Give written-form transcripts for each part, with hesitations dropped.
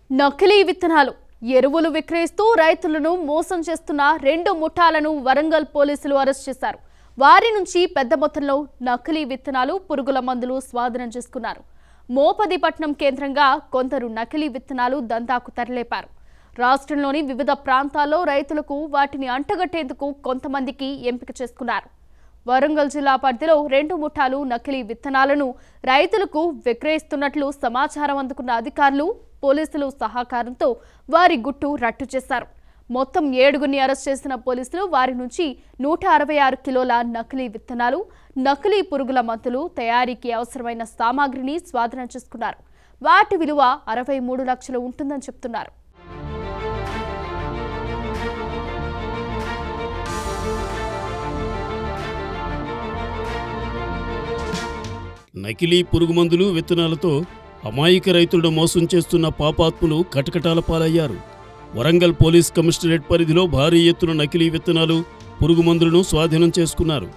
నకిలీ విత్తనాలు ఎరువులు విక్రయిస్తూ రైతులను మోసం చేస్తున్న 2 ముఠాలను వరంగల్ పోలీసులు అరెస్ట్ చేశారు. వారి నుంచి పెద్ద మొత్తంలో నకిలీ విత్తనాలు, పురుగుల మందులు స్వాధీనం చేసుకున్నారు. మోపదిపట్నం కేంద్రంగా కొందరు నకిలీ విత్తనాలు దందాకు తరలేపారు. రాష్ట్రంలోని వివిధ ప్రాంతాల్లో రైతులకు వాటిని అంటగట్టేందుకు కొంతమందికి ఎంపిక చేసుకున్నారు. వరంగల్ జిల్లా పరిధిలో 2 ముఠాలు నకిలీ విత్తనాలను రైతులకు విక్రయిస్తున్నట్లు సమాచారం అందుకున్న అధికారులు, పోలీసులు సహకారంతో వారి గుట్టు రట్టు చేశారు. మొత్తం 7గురిని అరెస్ట్ చేసిన పోలీసులు వారి నుంచి 166 కిలోల నకిలీ విత్తనాలు, నకిలీ పురుగుల మందులు తయారీకి అవసరమైన సామాగ్రిని స్వాధీనం చేసుకున్నారు. వాటి విలువ 63 లక్షలు ఉంటుందని చెప్తున్నారు. నకిలీ పురుగుమందులు, విత్తనాలతో అమాయక రైతులను మోసం చేస్తున్న పాపాత్ములు కటకటాల పాలయ్యారు. వరంగల్ పోలీస్ కమిషనరేట్ పరిధిలో భారీ ఎత్తున నకిలీ విత్తనాలు, పురుగుమందులను స్వాధీనం చేసుకున్నారు.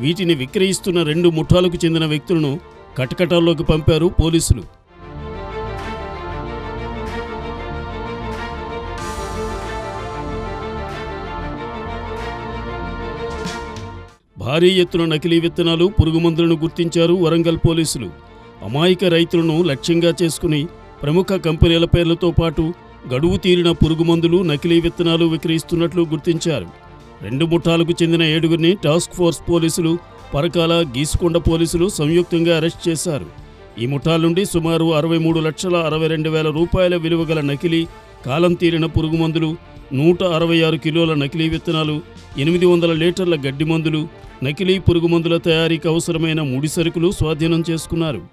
వీటిని విక్రయిస్తున్న 2 ముఠాలకు చెందిన వ్యక్తులను కటకటాల్లోకి పంపారు పోలీసులు. భారీ ఎత్తున నకిలీ విత్తనాలు, పురుగుమందులను గుర్తించారు వరంగల్ పోలీసులు. అమాయక రైతులను లక్ష్యంగా చేసుకుని ప్రముఖ కంపెనీల పేర్లతో పాటు గడువు తీరిన పురుగుమందులు, నకిలీ విత్తనాలు విక్రయిస్తున్నట్లు గుర్తించారు. 2 ముఠాలకు చెందిన 7గురిని టాస్క్ ఫోర్స్ పోలీసులు, పరకాల, గీసుకొండ పోలీసులు సంయుక్తంగా అరెస్ట్ చేశారు. ఈ ముఠాల నుండి సుమారు 63,62,000 రూపాయల విలువ గల నకిలీ, కాలం తీరిన పురుగుమందులు, 166 కిలోల నకిలీ విత్తనాలు, 800 లీటర్ల గడ్డి మందులు, నకిలీ పురుగుమందుల తయారీకి అవసరమైన ముడి సరుకులు స్వాధీనం చేసుకున్నారు.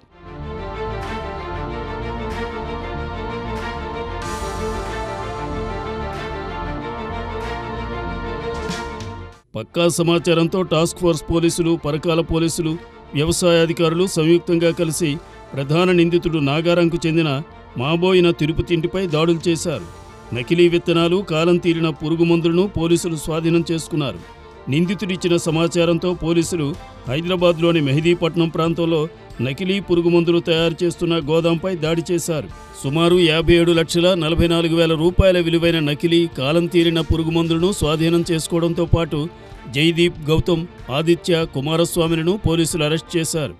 పక్కా సమాచారంతో టాస్క్ ఫోర్స్ పోలీసులు, పరకాల పోలీసులు, వ్యవసాయ అధికారులు సంయుక్తంగా కలిసి ప్రధాన నిందితుడు నాగారంకు చెందిన మాబోయిన తిరుపతి ఇంటిపై దాడులు చేశారు. నకిలీ విత్తనాలు, కాలం తీరిన పురుగుమందులను పోలీసులు స్వాధీనం చేసుకున్నారు. నిందితుడిచ్చిన సమాచారంతో పోలీసులు హైదరాబాద్లోని మెహదీపట్నం ప్రాంతంలో నకిలీ పురుగుమందులు తయారు చేస్తున్న గోదాంపై దాడి చేశారు. సుమారు 57,44,000 రూపాయల విలువైన నకిలీ, కాలం తీరిన పురుగుమందులను స్వాధీనం చేసుకోవడంతో పాటు జైదీప్, గౌతమ్, ఆదిత్య, కుమారస్వామిలను పోలీసులు అరెస్ట్ చేశారు.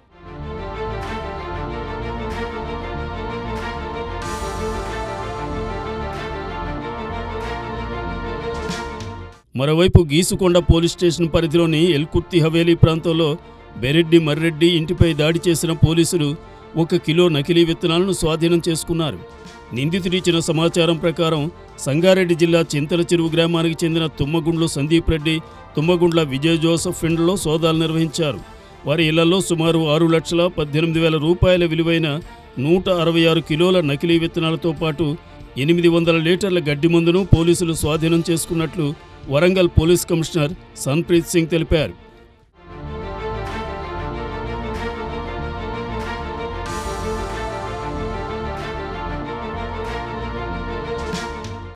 మరోవైపు గీసుకొండ పోలీస్ స్టేషన్ పరిధిలోని ఎల్కుర్తి హవేలీ ప్రాంతంలో బెరెడ్డి మర్రెడ్డి ఇంటిపై దాడి చేసిన పోలీసులు 1 కిలో నకిలీ విత్తనాలను స్వాధీనం చేసుకున్నారు. నిందితుడిచ్చిన సమాచారం ప్రకారం సంగారెడ్డి జిల్లా చింతల చెరువు గ్రామానికి చెందిన తుమ్మగుండ్ల సందీప్ రెడ్డి, తుమ్మగుండ్ల విజయ్ జోసెఫ్ ఇండ్లలో సోదాలు నిర్వహించారు. వారి ఇళ్లలో సుమారు 6,18,000 రూపాయల విలువైన 166 కిలోల నకిలీ విత్తనాలతో పాటు 800 లీటర్ల గడ్డి మందును పోలీసులు స్వాధీనం చేసుకున్నట్లు వరంగల్ పోలీస్ కమిషనర్ సన్ప్రీత్ సింగ్ తెలిపారు.